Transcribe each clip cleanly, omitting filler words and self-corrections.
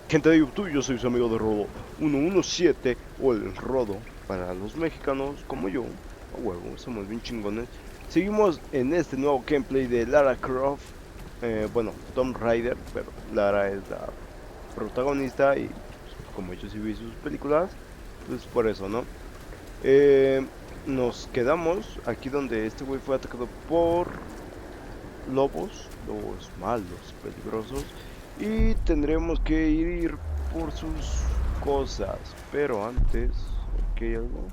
Gente de YouTube, yo soy su amigo de Rodo 117 o el Rodo para los mexicanos como yo. A huevo, somos bien chingones. Seguimos en este nuevo gameplay de Lara Croft. Bueno, Tomb Raider, pero Lara es la protagonista y pues, como yo sí vi sus películas, pues por eso, ¿no? Nos quedamos aquí donde este güey fue atacado por lobos malos, peligrosos. Y tendremos que ir por sus cosas. Pero antes, aquí hay algo.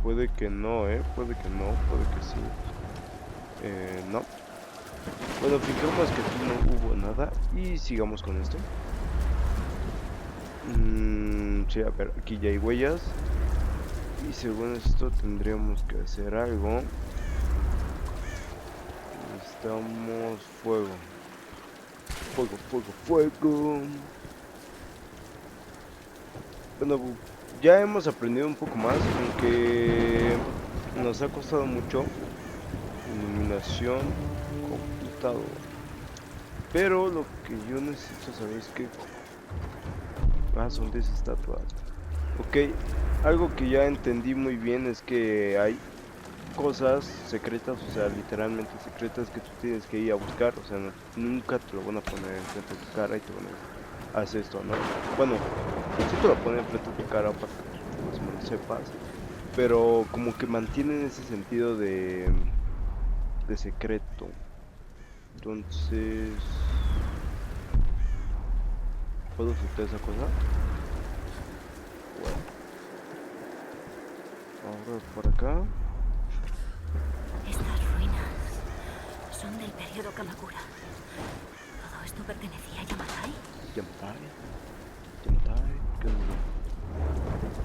Puede que no, puede que no, puede que sí. No. Bueno, fijemos que aquí no hubo nada. Y sigamos con esto. Sí, a ver, aquí ya hay huellas. Y según esto tendríamos que hacer algo. Necesitamos fuego. Fuego, fuego, fuego. Bueno, ya hemos aprendido un poco más, aunque nos ha costado mucho. Iluminación, computador. Pero lo que yo necesito saber es que... son 10 estatuas. Ok, algo que ya entendí muy bien es que hay cosas secretas, o sea, literalmente secretas que tú tienes que ir a buscar, o sea, nunca te lo van a poner enfrente de tu cara y te van a hacer esto, ¿no? Bueno, sí te lo ponen enfrente de tu cara para que más o menos sepas, pero como que mantienen ese sentido de secreto. Entonces, ¿puedo soltar esa cosa? Bueno, ahora por acá. Estas ruinas son del periodo Kamakura. ¿Todo esto pertenecía a Yamatai? Yamatai. Yamatai. ¿Qué es eso?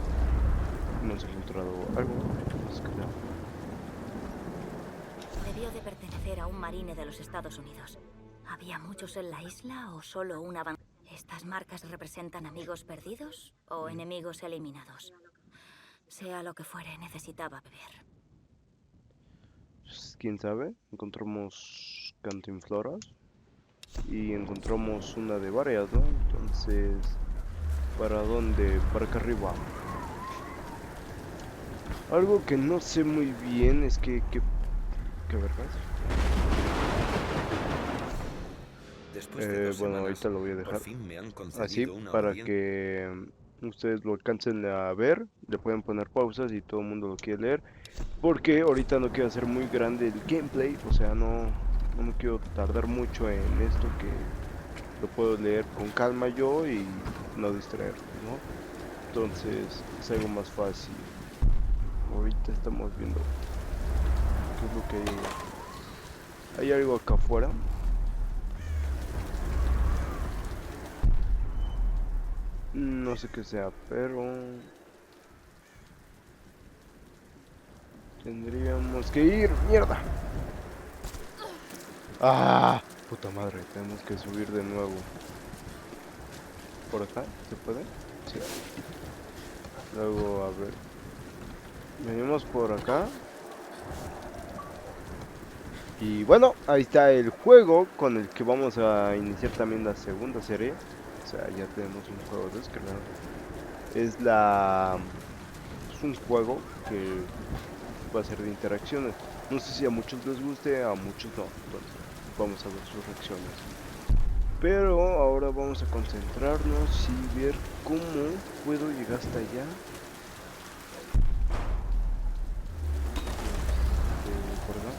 Hemos encontrado algo. Vamos a crear. Debió de pertenecer a un marine de los Estados Unidos. ¿Había muchos en la isla o solo una banda? ¿Estas marcas representan amigos perdidos o enemigos eliminados? Sea lo que fuere, necesitaba beber. Pues, quién sabe. Encontramos cantinfloras. Y encontramos una de varias, ¿no? Entonces, ¿para dónde? Para acá arriba. Algo que no sé muy bien es que vergas. Bueno, ahorita lo voy a dejar así para que ustedes lo alcancen a ver. Le pueden poner pausas si todo el mundo lo quiere leer. Porque ahorita no quiero hacer muy grande el gameplay. O sea, no me quiero tardar mucho en esto, que lo puedo leer con calma yo y no distraerme, ¿no? Entonces es algo más fácil. Ahorita estamos viendo qué es lo que hay. Hay algo acá afuera. No sé qué sea, pero tendríamos que ir. ¡Mierda! ¡Ah! Puta madre, tenemos que subir de nuevo. ¿Por acá? ¿Se puede? Sí. Luego, a ver. Venimos por acá. Y bueno, ahí está el juego con el que vamos a iniciar también la segunda serie. O sea, ya tenemos un juego descargado. Es un juego que va a ser de interacciones. No sé si a muchos les guste, a muchos no. Entonces, vamos a ver sus reacciones. Pero ahora vamos a concentrarnos y ver cómo puedo llegar hasta allá. Por acá.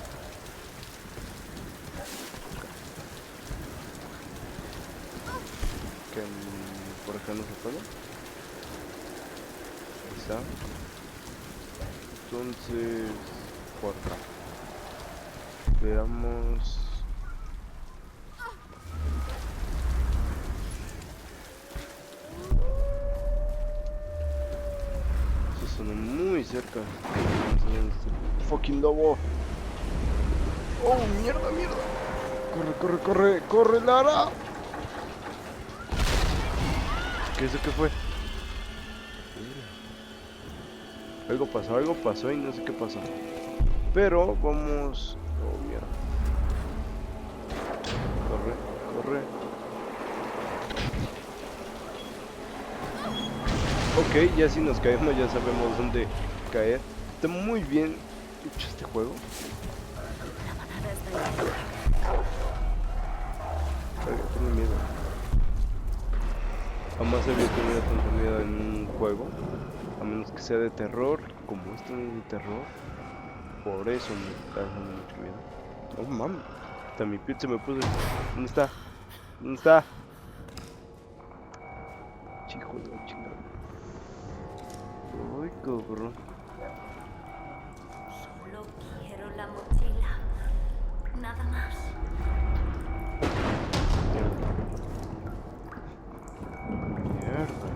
Que por acá no se puede. Ahí está. Entonces, por acá. Veamos. Eso suena muy cerca. Fucking lobo. Oh, mierda, mierda. Corre, corre, corre, corre, Lara. ¿Qué es eso que fue? Algo pasó y no sé qué pasó. Pero vamos... Oh, mierda. Corre, corre. Ok, ya si nos caemos ya sabemos dónde caer. Está muy bien hecho este juego. La manada está ahí. Tengo miedo. Jamás había tenido tanta miedo en un juego. A menos que sea de terror. Como esto no es de terror. Por eso me está dando mucho miedo. Oh, mami. Hasta mi piel se me puso. ¿Dónde está? ¿Dónde está? Chico de la chingada. Uy, cabrón. Solo quiero la mochila. Nada más. Mierda.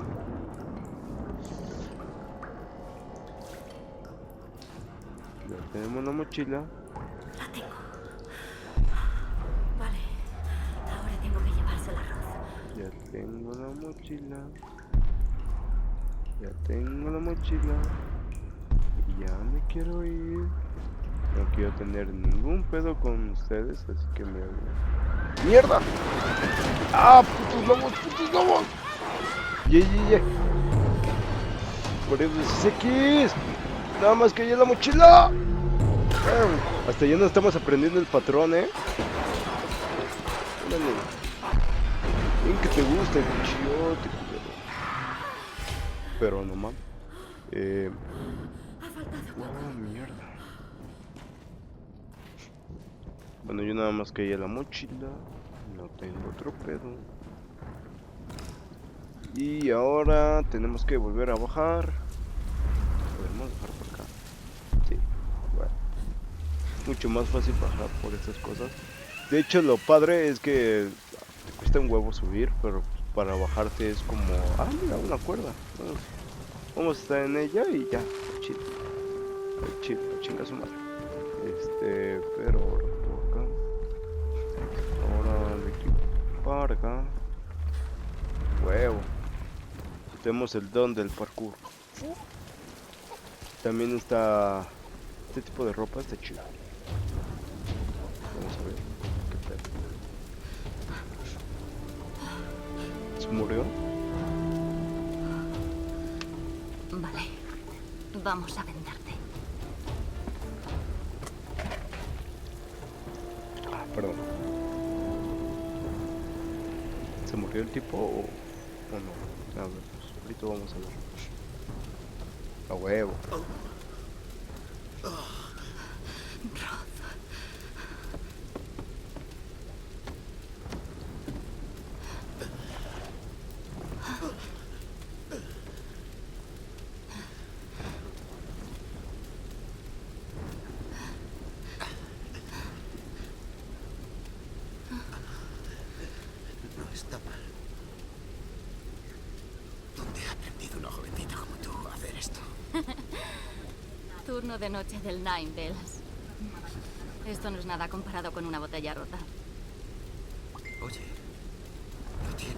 Ya tenemos la mochila. La tengo. Vale. Ahora tengo que llevarse el arroz. Ya tengo la mochila. Ya tengo la mochila. Y ya me quiero ir. No quiero tener ningún pedo con ustedes, así que me voy. ¡Mierda! ¡Ah! ¡Putos lobos! ¡Putos lobos! ¡Ye! Por eso es X. Nada más que ya la mochila. Hasta ya no estamos aprendiendo el patrón, ¿eh? Ándale. Bien que te gusta el chiote, culero. Pero no mames. Oh, mierda. Bueno, yo nada más que ya la mochila. No tengo otro pedo. Y ahora tenemos que volver a bajar. Podemos bajar por acá. Sí, bueno. Mucho más fácil bajar por estas cosas. De hecho, lo padre es que te cuesta un huevo subir, pero para bajarte es como... Ah, mira, una cuerda. Vamos a estar en ella y ya. Chill. Chill, chinga su madre. Pero ahora por acá. Ahora de aquí para acá. Huevo. Tenemos el don del parkour. También está... Este tipo de ropa está chido. Vamos a ver. ¿Qué tal? ¿Se murió? Vale. Vamos a venderte. Ah, perdón. ¿Se murió el tipo o no? A ver, pues ahorita vamos a ver. A huevo. No está mal. ¿Dónde ha aprendido una jovencita como tú a hacer esto? Turno de noche del Nine Bells. Esto no es nada comparado con una botella rota. Oye, ¿lo tienes?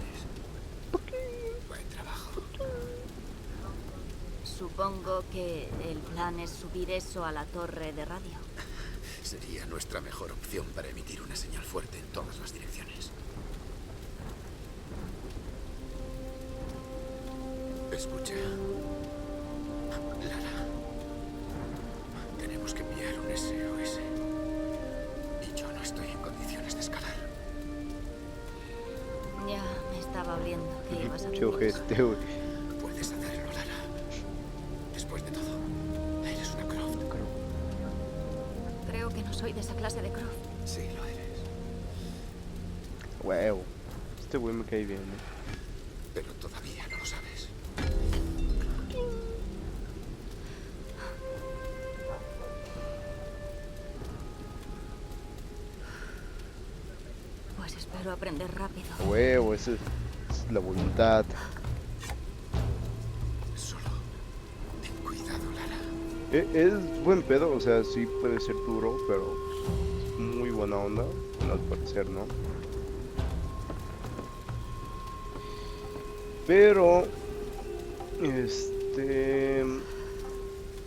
Buen trabajo. Supongo que el plan es subir eso a la torre de radio. Sería nuestra mejor opción para emitir una señal fuerte en todas las direcciones. Escucha. Lara. Tenemos que enviar un SOS. Y yo no estoy en condiciones de escalar. Ya me estaba oliendo que ibas a Qué decir eso. ojete, güey. Puedes hacerlo, Lara. Después de todo, eres una Croft. Creo que no soy de esa clase de Croft. Sí, lo eres. Huevo. Este güey me cae bien, ¿eh? Pero todavía no lo sabes. Pues espero aprender rápido. Huevo, esa es la voluntad. Solo ten cuidado, Lara. Es buen pedo, o sea, sí puede ser duro, pero es muy buena onda, al parecer, ¿no? Pero,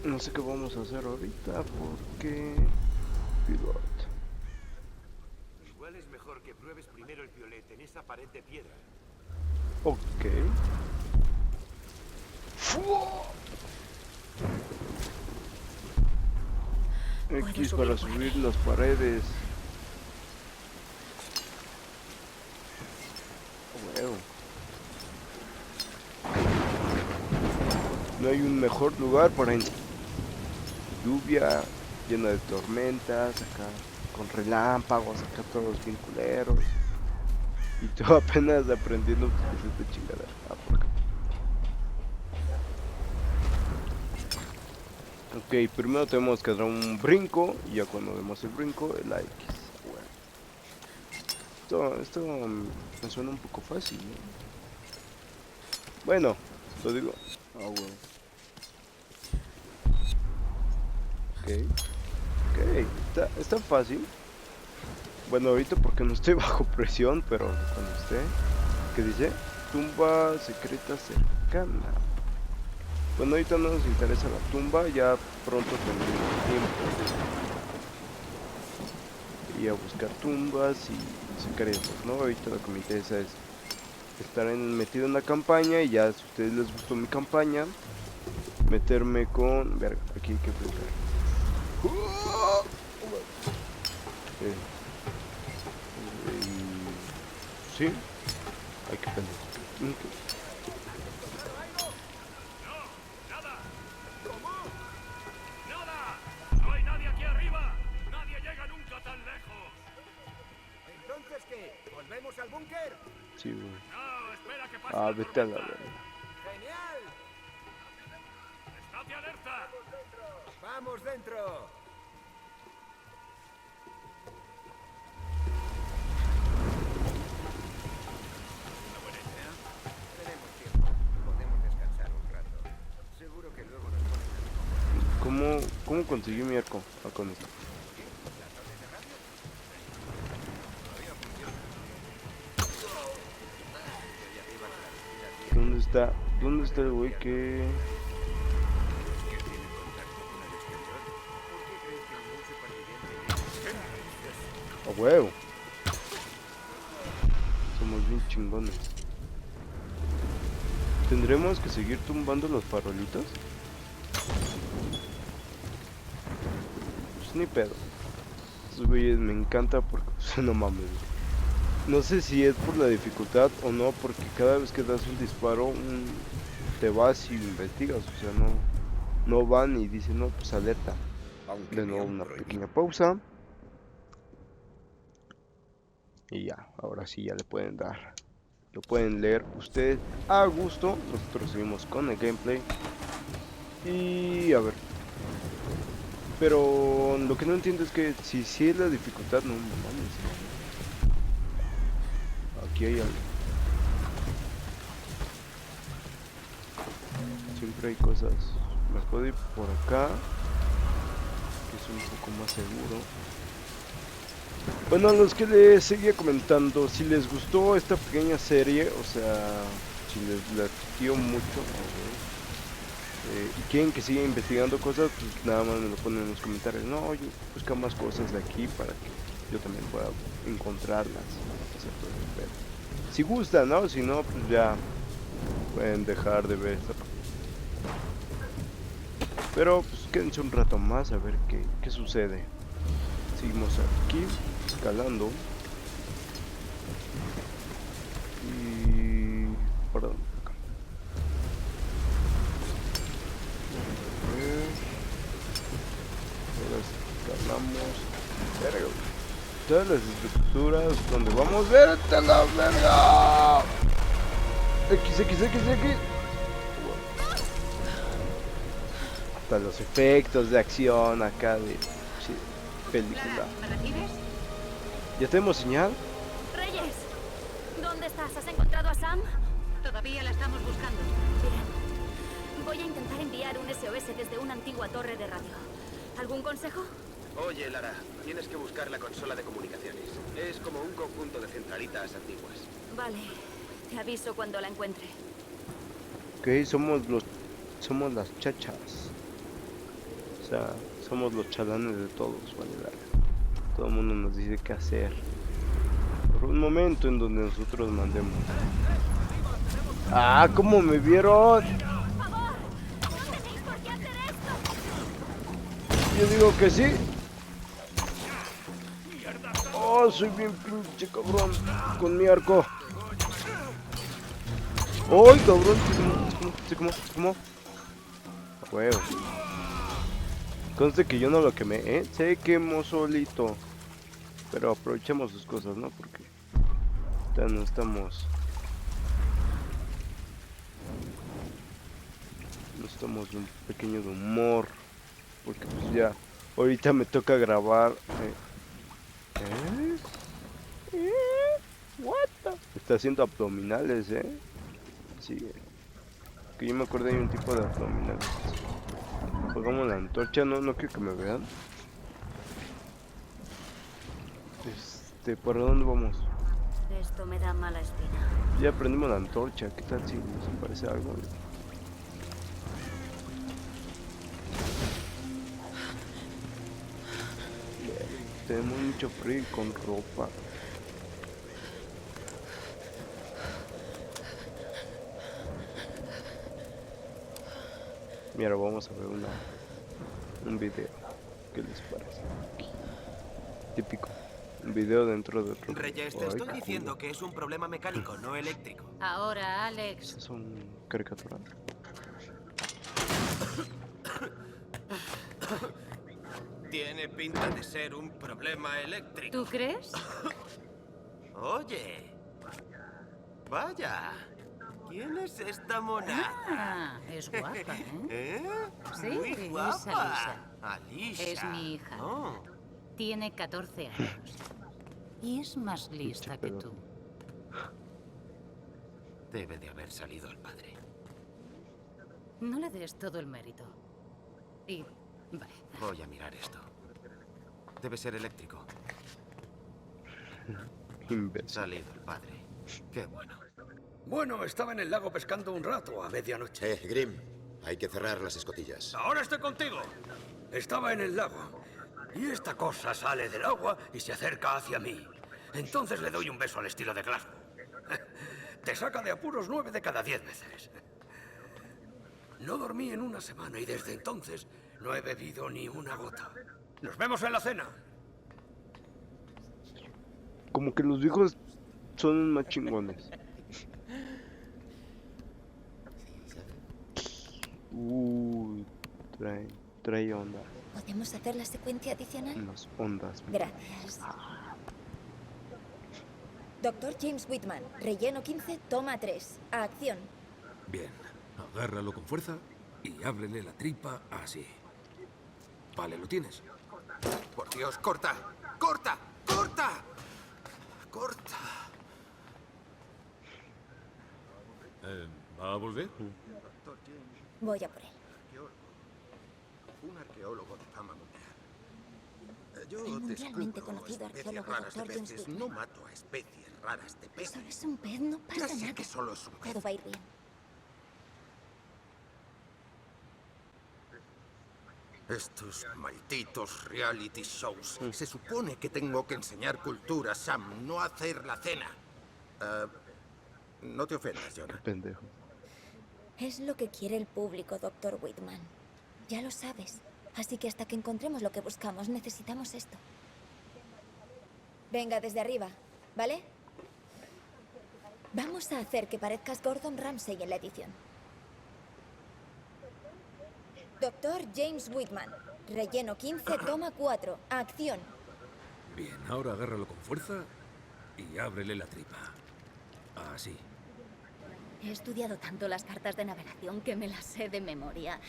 No sé qué vamos a hacer ahorita porque... Pivot. Igual es mejor que pruebes primero el violet en esa pared de piedra. Ok. ¡Fua! Puedo X subir para por subir aquí. las paredes. Huevo. No hay un mejor lugar para lluvia llena de tormentas, acá con relámpagos, acá todos bien culeros. Y tú apenas aprendiendo a utilizar esta chingadera. Ah, por acá. Ok, primero tenemos que dar un brinco y ya cuando demos el brinco, el X. Bueno, esto me suena un poco fácil, ¿no? Bueno, lo digo. Ah, bueno. Ok, ok, está fácil. Bueno, ahorita porque no estoy bajo presión, pero cuando esté, ¿qué dice? Tumba secreta cercana. Bueno, ahorita no nos interesa la tumba, ya pronto tendremos tiempo y a buscar tumbas y secretos, ¿no? Ahorita lo que me interesa es estar metido en la campaña y ya si a ustedes les gustó mi campaña, meterme con... Verga, aquí hay que brincar. Eh, sí, hay que pendejo. ¡Nada! ¿Cómo? ¡Nada! ¡No hay nadie aquí arriba! ¡Nadie llega nunca tan lejos! ¿Entonces qué? ¿Volvemos al búnker? Sí, güey. ¡No! ¡Espera que pase Ah, la vete a la tormenta! verga. ¡Genial! ¡Estate alerta! ¡Vamos dentro! ¿Una buena idea? Tenemos tiempo. Podemos descansar un rato. Seguro que luego nos ponen a... ¿Cómo conseguí mi arco? Ah, con esto. ¿La torre de radio? Todavía funciona. Y ahí arriba la velocidad 10. ¿Dónde está el güey que... ¿Es que tiene contacto con el exterior? ¿Por qué crees que ningún superviviente iría? ¡A huevo! Somos bien chingones. ¿Tendremos que seguir tumbando los farolitos? Pues ni pedo. Esos güeyes me encanta porque pues, no mames. No sé si es por la dificultad o no, porque cada vez que das un disparo te vas y investigas, o sea, no van y dicen, no, pues alerta. Aunque De me nuevo han una prohibido. pequeña pausa y ya, ahora sí ya le pueden dar. Lo pueden leer ustedes a gusto. Nosotros seguimos con el gameplay. Y a ver. Pero lo que no entiendo es que si es la dificultad, no mames. Aquí hay algo. Siempre hay cosas. Me puedo ir por acá, que es un poco más seguro. Bueno, a los que les seguía comentando, si les gustó esta pequeña serie, o sea, si les latió mucho, y quieren que siga investigando cosas, pues nada más me lo ponen en los comentarios. No, oye, busca más cosas de aquí para que yo también pueda encontrarlas. Hacer todo ese pedo. Si gustan, ¿no? Si no, pues ya pueden dejar de ver esta. Pero pues quédense un rato más a ver qué sucede. Seguimos aquí, escalando. Y... perdón. Acá. A ver. Ahora escalamos. Verga. Todas las estructuras donde vamos. ¡Vete a la verga! X. Hasta los efectos de acción acá de película. ¿Me recibes? ¿Ya tenemos señal? ¡Reyes! ¿Dónde estás? ¿Has encontrado a Sam? Todavía la estamos buscando. Bien. Voy a intentar enviar un SOS desde una antigua torre de radio. ¿Algún consejo? Oye, Lara, tienes que buscar la consola de comunicaciones. Es como un conjunto de centralitas antiguas. Vale. Te aviso cuando la encuentre. Ok, somos las chachas. O sea, somos los chalanes de todos, vale, verga. Todo el mundo nos dice qué hacer. Por un momento en donde nosotros mandemos. ¡Ah, cómo me vieron! Yo digo que sí. Oh, soy bien pinche cabrón con mi arco. ¡Ay, cabrón! ¿Cómo? A huevo. Conste que yo no lo quemé, ¿eh? Se quemó solito. Pero aprovechemos sus cosas, ¿no? Porque ya no estamos... No estamos de un pequeño de humor. Porque pues ya... Ahorita me toca grabar... What the... Está haciendo abdominales, Sí. Que yo me acuerdo hay un tipo de abdominales. Pongamos la antorcha, no quiero que me vean. ¿Para dónde vamos? Esto me da mala espina. Ya prendimos la antorcha, ¿qué tal si nos aparece algo? Tenemos mucho frío con ropa. Mira, vamos a ver un video. ¿Qué les parece? Típico. Un video dentro de otro. Reyes, te estoy diciendo que es un problema mecánico, no eléctrico. Ahora, Alex. ¿Es un caricatura? Tiene pinta de ser un problema eléctrico. ¿Tú crees? Oye. Vaya. ¿Quién es esta mona? Ah, es guapa, ¿eh? ¿Eh? Sí, Muy es guapa. Alisa. Es mi hija. Oh. Tiene 14 años. Y es más lista que tú. Debe de haber salido el padre. No le des todo el mérito. Y... vale. Voy a mirar esto. Debe ser eléctrico. Salido el padre. Qué bueno. Bueno, estaba en el lago pescando un rato a medianoche. Grim, hay que cerrar las escotillas. Ahora estoy contigo. Estaba en el lago. Y esta cosa sale del agua y se acerca hacia mí. Entonces le doy un beso al estilo de Glasgow. Te saca de apuros 9 de cada 10 veces. No dormí en una semana y desde entonces no he bebido ni una gota. Nos vemos en la cena. Como que los viejos son más chingones. Trae onda. ¿Podemos hacer la secuencia adicional? Unas ondas. Gracias. Doctor James Whitman, relleno 15, toma 3. A acción. Bien, agárralo con fuerza y ábrele la tripa así. Vale, ¿lo tienes? Por Dios, corta. ¡Corta! ¡Corta! ¡Corta! ¿Va a volver? Voy a por él. Un arqueólogo de fama mundial. Yo El mundialmente descubro conocido especies arqueólogo raras de Dr. James peces. Whitman. No mato a especies raras de peces. Solo es un pez, no Ya pasa sé nada. que solo es un pez. Todo va a ir bien. Estos malditos reality shows. Se supone que tengo que enseñar cultura, Sam, no hacer la cena. No te ofendas, Jonah. Pendejo. Es lo que quiere el público, Dr. Whitman. Ya lo sabes. Así que hasta que encontremos lo que buscamos, necesitamos esto. Venga, desde arriba, ¿vale? Vamos a hacer que parezcas Gordon Ramsay en la edición. Doctor James Whitman, relleno 15, toma 4. Acción. Bien, ahora agárralo con fuerza y ábrele la tripa. Así. He estudiado tanto las cartas de navegación que me las sé de memoria.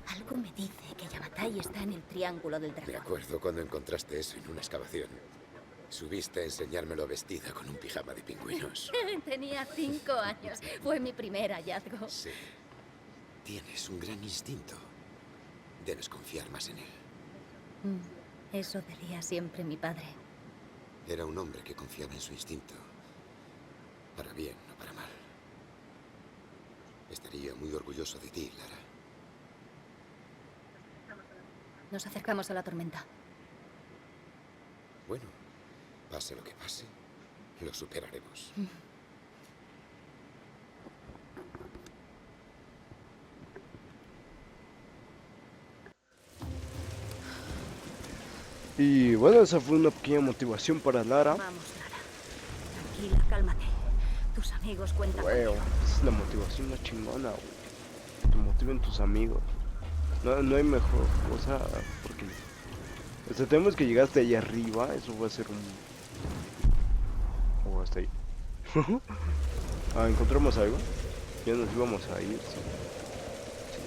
Algo me dice que Yamatai está en el Triángulo del Me Dragón. acuerdo cuando encontraste eso en una excavación. Subiste a enseñármelo vestida con un pijama de pingüinos. Tenía 5 años. Fue mi primer hallazgo. Sí. Tienes un gran instinto. Debes confiar más en él. Eso decía siempre mi padre. Era un hombre que confiaba en su instinto. Para bien, no para mal. Estaría muy orgulloso de ti, Lara. Nos acercamos a la tormenta. Bueno, pase lo que pase, lo superaremos. Y bueno, esa fue una pequeña motivación para Lara. Vamos, Lara. Tranquila, cálmate. Tus amigos cuentan Huevo, contigo. esa es la motivación más chingona, güey. Te motiven tus amigos. No hay mejor cosa porque... O sea, tenemos que llegar hasta allá arriba. Eso va a ser un... O hasta ahí. ¿Encontramos algo? Ya nos íbamos a ir sin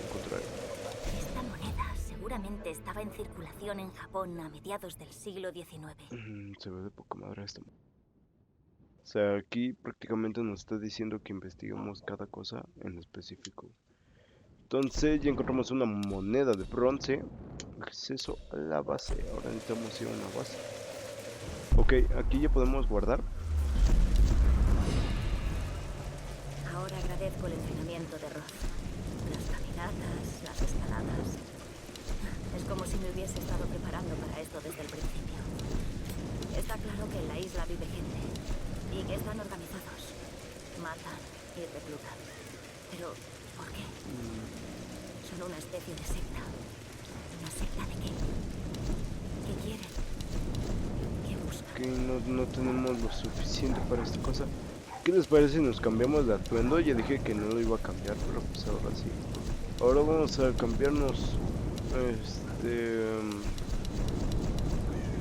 encontrar algo. Esta moneda seguramente estaba en circulación en Japón a mediados del siglo XIX. Se ve de poca madre esto. O sea, aquí prácticamente nos está diciendo que investiguemos cada cosa en específico. Entonces ya encontramos una moneda de bronce. Acceso a la base. Ahora necesitamos ir a una base. Ok, aquí ya podemos guardar. Ahora agradezco el entrenamiento de Roth. Las caminatas, las escaladas. Es como si me hubiese estado preparando para esto desde el principio. Está claro que en la isla vive gente y que están organizados. Matan y reclutan. Pero, ¿por qué? Son una especie de secta. ¿Una secta de qué? ¿Qué quieren? ¿Qué buscan? Que no tenemos lo suficiente para esta cosa. ¿Qué les parece si nos cambiamos de atuendo? Ya dije que no lo iba a cambiar, pero pues ahora sí. Ahora vamos a cambiarnos de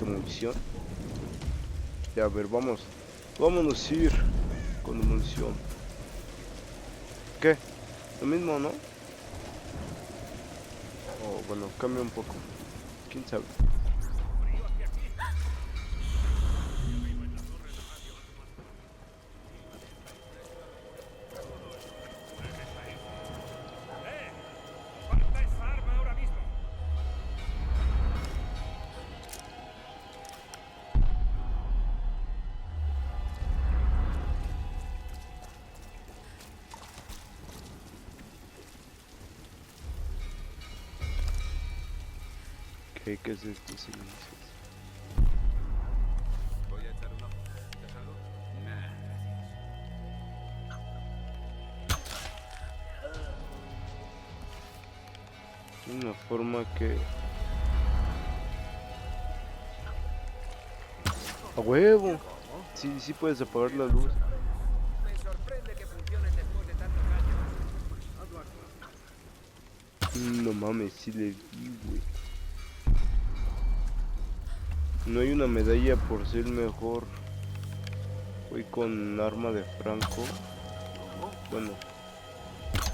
munición. Ya, a ver, vámonos a ir con munición. ¿Qué? Lo mismo, ¿no? Oh, bueno, cambia un poco. ¿Quién sabe? ¡Falta esa arma ahora mismo! ¿Qué es esto? Silencios. Voy a echar un ojo. ¿Ves algo? Nah, Una forma que... ¡A huevo! Sí puedes apagar la luz. Me sorprende que funcionen después de tantos años. No mames, sí le di, güey. No hay una medalla por ser mejor. Voy con arma de Franco. Bueno,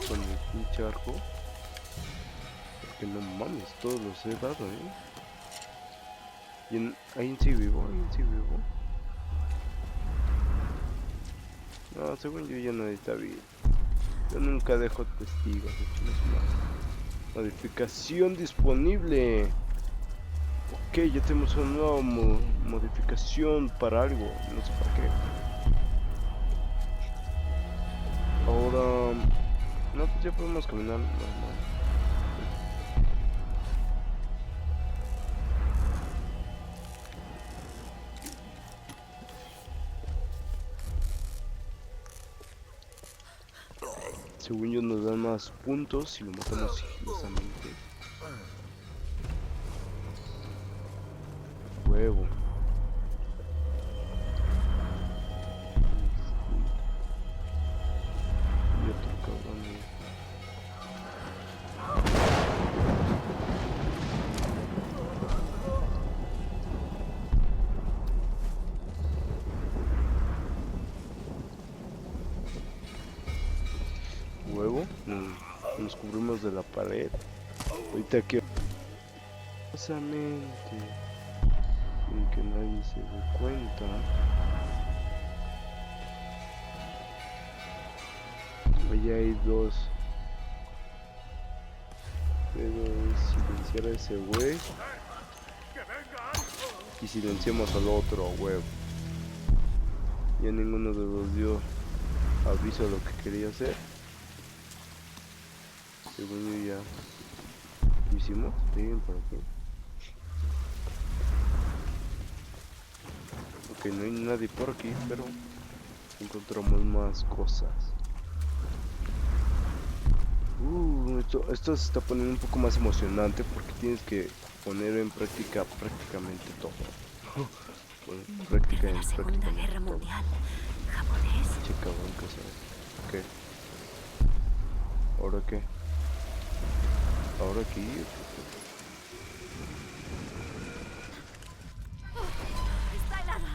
con el pinche arco. Porque no mames, todos los he dado, Y ahí sí vivo, No, según yo ya nadie está bien. Yo nunca dejo testigos. Modificación disponible. Ok, ya tenemos una nueva modificación para algo. No sé para qué. Ahora... No, pues ya podemos caminar normal. Según yo nos dan más puntos si lo matamos sigilosamente. Huevo. Y otro cabrón. Huevo. Nos cubrimos de la pared. Ahorita que... Pasamente. Sin que nadie se dé cuenta. Allá hay dos. Pero silenciar a ese güey. Y silenciamos al otro, huevo. Ya ninguno de los dio aviso de lo que quería hacer. Según yo ya lo hicimos. Bien, por aquí. Ok, no hay nadie por aquí, pero encontramos más cosas. Esto se está poniendo un poco más emocionante porque tienes que poner en práctica prácticamente todo. Poner en práctica De la Segunda prácticamente Guerra todo. Mundial. Japonés. Che, cabrón, ¿qué sabes? ¿Qué? ¿Ahora qué? ¿Ahora qué? Está helada.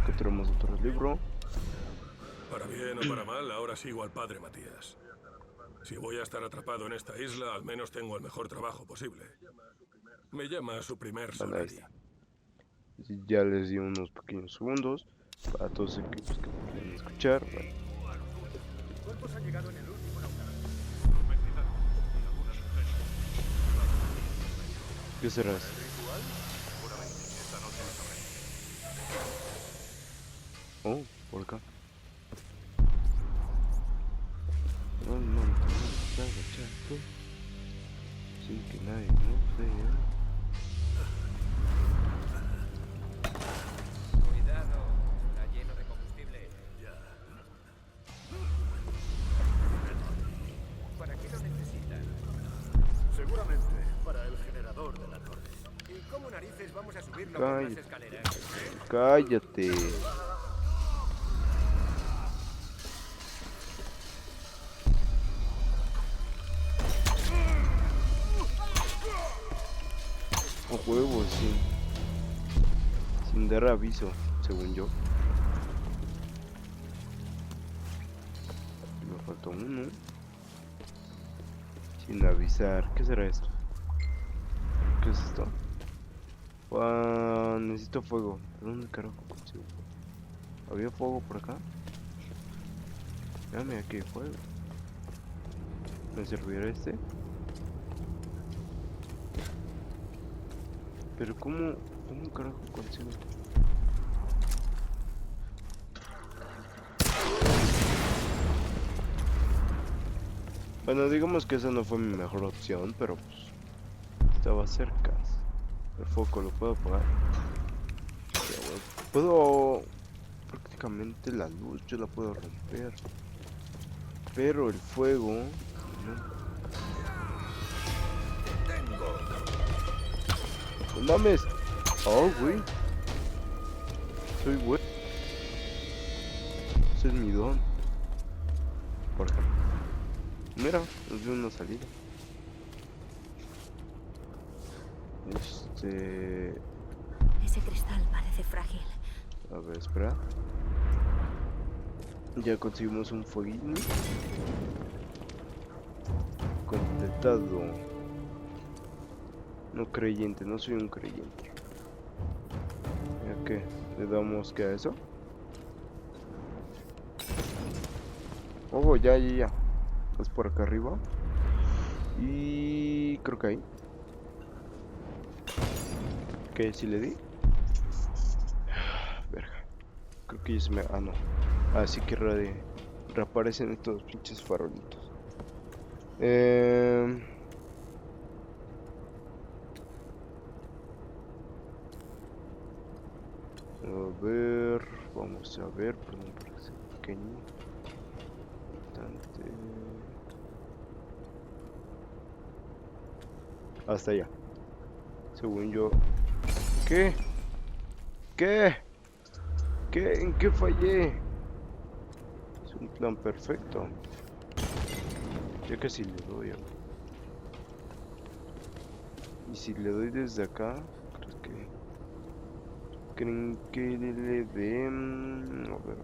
Acá tenemos otro libro. Para bien o para mal, ahora sigo al padre Matías. Si voy a estar atrapado en esta isla, al menos tengo el mejor trabajo posible. Me llama a su primer Bueno, ahí Solari. está. Ya les di unos pequeños segundos para todos los equipos que pueden escuchar. Bueno, ¿Cuántos han llegado en el último naufragio? ¿qué será eso? Oh, por acá. Agachando, sin que nadie nos vea. Cuidado, está lleno de combustible. ¿Para qué lo necesitan? Seguramente para el generador de la torre. ¿Y cómo narices vamos a subirlo por las Cállate. escaleras? Cállate. A huevo, sin dar aviso, según yo. Me faltó uno. Sin avisar. ¿Qué será esto? ¿Qué es esto? Necesito fuego. ¿De dónde carajo consigo fuego? ¿Había fuego por acá? Dame aquí fuego. ¿Me servirá este? Pero ¿cómo carajo consigo? Bueno, digamos que esa no fue mi mejor opción, pero pues estaba cerca. El foco lo puedo apagar. Ya, bueno, puedo prácticamente la luz, yo la puedo romper. Pero el fuego no. ¡No mames! ¡Oh, güey! Soy güey. Ese es mi don. Por acá. Mira, nos dio una salida. Ese cristal parece frágil. A ver, espera. Ya conseguimos un fueguín. Completado. No creyente, no soy un creyente. ¿Ya qué? ¿Le damos que a eso? Oh, ya. Es por acá arriba. Y creo que ahí. ¿Qué? ¿Sí le di? Verga. Creo que ya se me... Ah, no. Así que reaparecen estos pinches farolitos. A ver, vamos a ver, perdón por ese pequeño instante. Hasta allá. Según yo. ¿Qué? ¿Qué? ¿En qué fallé? Es un plan perfecto. Ya casi le doy. Y si le doy desde acá, ¿creen que le den? A ver.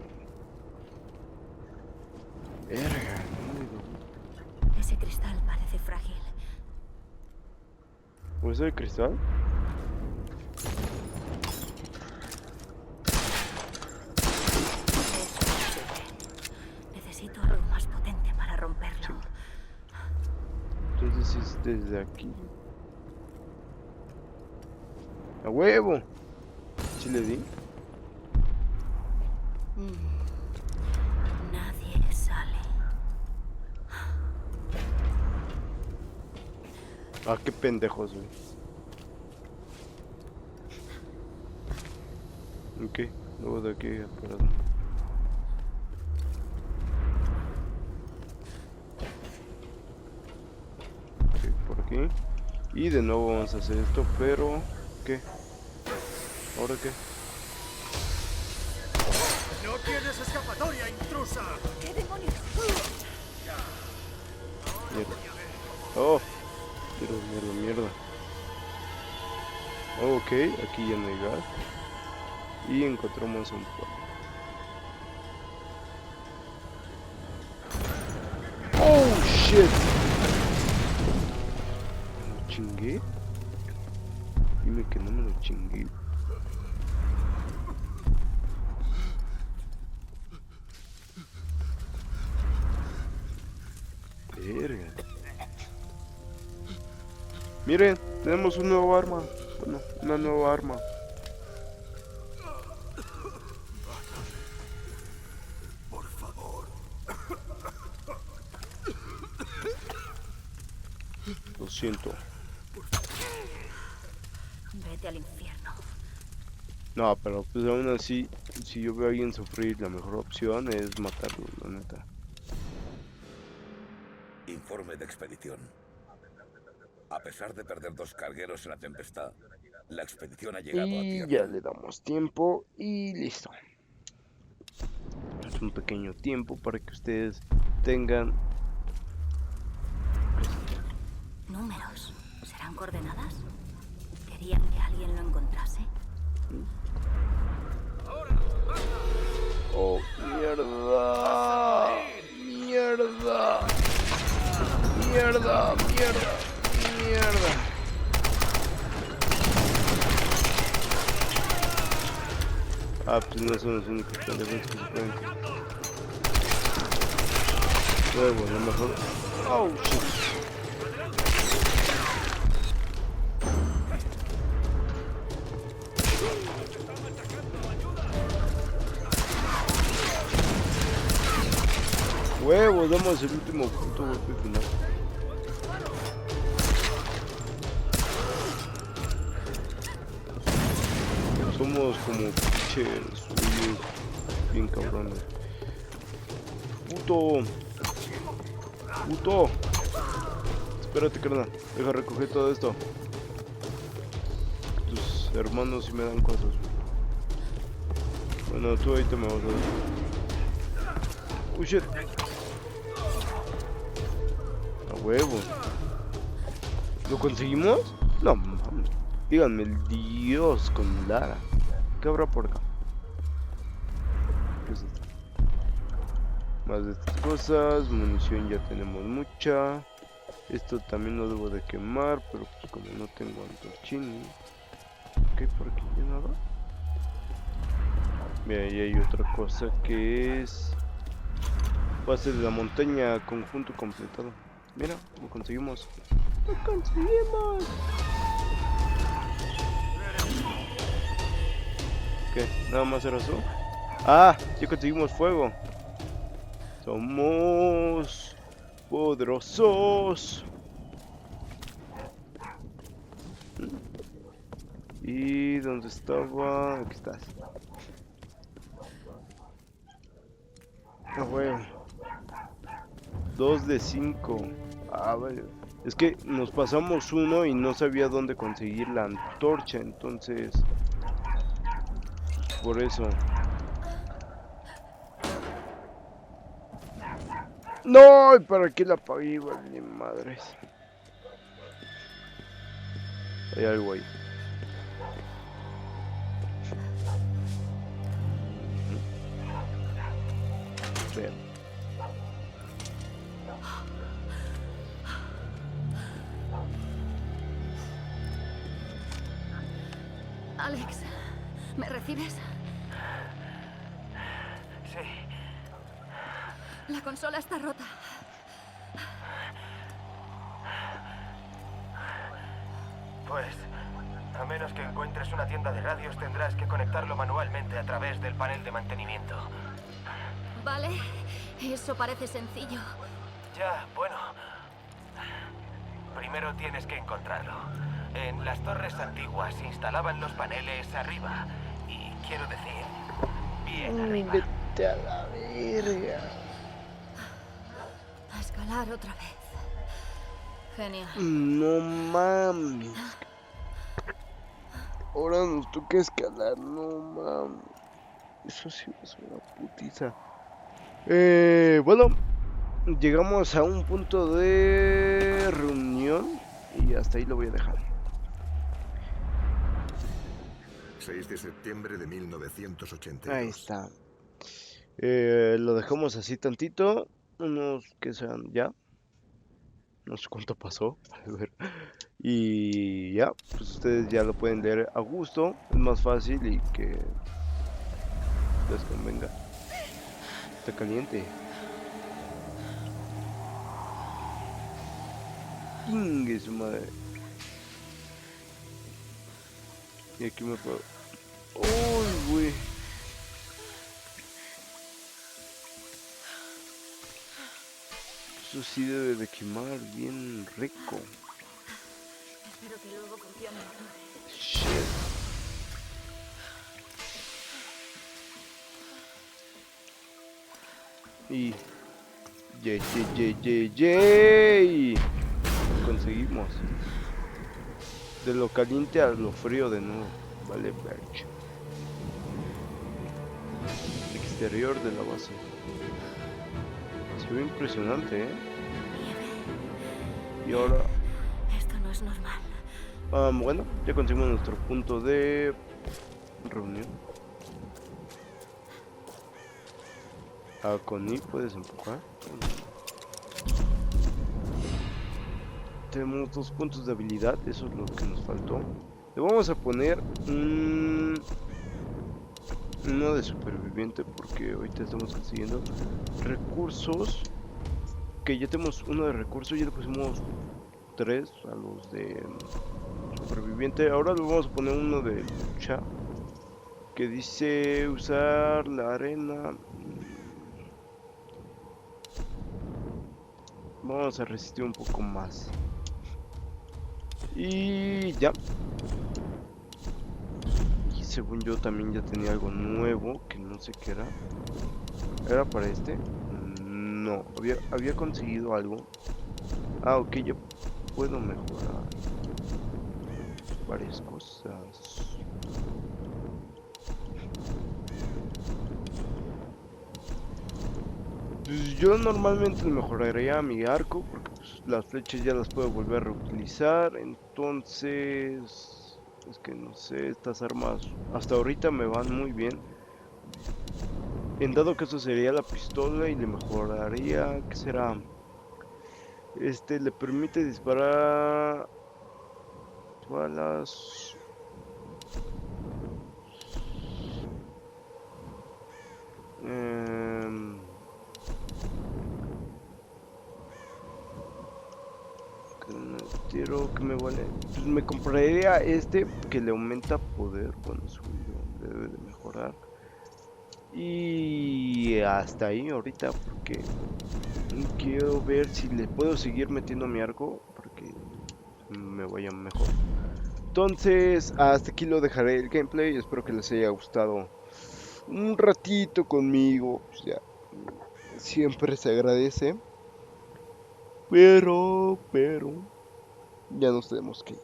Verga, no. Ese cristal parece frágil. ¿O es el cristal? Necesito algo más potente para romperlo. Entonces es desde aquí. ¡A huevo! ¿Sí le di? Nadie sale. Ah, qué pendejos, güey. Ok, luego de aquí, para dónde. Ok, por aquí. Y de nuevo vamos a hacer esto, pero... ¿qué? ¿Ahora qué? ¡No tienes escapatoria, intrusa! ¿Qué demonios? Mierda. Oh, mierda. Ok, aquí ya no hay gas. Y encontramos un pueblo. Oh, shit. ¿Me lo chingué? Dime que no me lo chingué. Verga. Miren, tenemos un nuevo arma. Bueno, una nueva arma. Por favor. Lo siento. Vete al infierno. No, pero pues aún así, si yo veo a alguien sufrir, la mejor opción es matarlo, la neta. Informe de expedición. A pesar de perder 2 cargueros en la tempestad, la expedición ha llegado a Y tierra. ya le damos tiempo y listo. Es un pequeño tiempo para que ustedes tengan... Números. ¿Serán coordenadas? ¿Querían que alguien lo encontrase? ¡Oh, mierda! ¡Mierda! ¡Mierda! Ah, pues no son los únicos pendejos que se pueden... Bueno, mejor... ¡Oh, shit! Huevos, damos el último punto golpe final. Somos como pinches suyos, bien cabrones. Puto. Espérate, carnal. Deja recoger todo esto. Tus hermanos si me dan cosas. Bueno, tú ahorita me vas a dar. Oh shit. A huevo. ¿Lo conseguimos? No, mames. Díganme el Dios con Lara. ¿Qué habrá por acá? ¿Qué es esto? Más de estas cosas. Munición ya tenemos mucha. Esto también lo debo de quemar, pero pues como no tengo antorchini. Ok, por aquí ya nada. Mira, ahí hay otra cosa que es... Pase de la montaña, conjunto completado. Mira, lo conseguimos. ¡Lo conseguimos! ¿Qué? ¿Nada más era eso? ¡Ah! Ya conseguimos fuego. Somos poderosos. ¿Y dónde estaba? Aquí estás. Ah, bueno. 2 de 5. Ah, vale. Es que nos pasamos uno y no sabía dónde conseguir la antorcha, entonces... Por eso. ¡No! ¿Para qué la apagué? Vale, madres. Hay algo ahí. Vean. Alex, ¿me recibes? Sí. La consola está rota. Pues, a menos que encuentres una tienda de radios, tendrás que conectarlo manualmente a través del panel de mantenimiento. Vale, eso parece sencillo. Ya, bueno. primero tienes que encontrarlo. En las torres antiguas se instalaban los paneles arriba. Y quiero decir, bien arriba. Vete a la verga. A escalar otra vez. Genial. No mames. Ahora nos toca escalar, no mames. Eso sí va a ser una putiza. Bueno, llegamos a un punto de reunión y hasta ahí lo voy a dejar. 6 de septiembre de 1982. Ahí está. Lo dejamos así tantito. Unos que sean ya. No sé cuánto pasó. A ver. Y ya, pues ustedes ya lo pueden leer a gusto. Es más fácil y que les convenga. Está caliente. Ingue su madre. Y aquí me puedo. ¡Uy, güey! Eso sí debe de quemar bien rico. Espero que luego funcione mejor. Shit. Y... ¡Yay! Lo conseguimos. De lo caliente a lo frío de nuevo. Vale, verge. Exterior de la base. Se ve impresionante, ¿eh? Y ahora... Esto no es normal. bueno, ya conseguimos nuestro punto de reunión. Con I puedes empujar. Tenemos 2 puntos de habilidad, eso es lo que nos faltó. Le vamos a poner uno de superviviente porque ahorita estamos consiguiendo recursos. Que ya tenemos uno de recursos, ya le pusimos 3 a los de superviviente. Ahora le vamos a poner uno de lucha que dice usar la arena. Vamos a resistir un poco más. Y ya. Y según yo también ya tenía algo nuevo que no sé qué era. ¿Era para este? No, había conseguido algo. Ah, ok, yo puedo mejorar varias cosas. Pues yo normalmente mejoraría mi arco porque pues, las flechas ya las puedo volver a reutilizar. Entonces, es que no sé, estas armas hasta ahorita me van muy bien. En dado caso sería la pistola y le mejoraría, ¿qué será? Le permite disparar balas. Tiro que me vale. Pues me compraría que le aumenta poder. Bueno, su debe de mejorar. Y hasta ahí ahorita porque quiero ver si le puedo seguir metiendo mi arco porque me vaya mejor. Entonces, hasta aquí lo dejaré el gameplay. Espero que les haya gustado un ratito conmigo. Pues ya, siempre se agradece. Pero, ya nos tenemos que ir.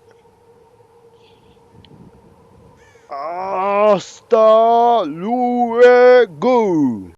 Hasta luego.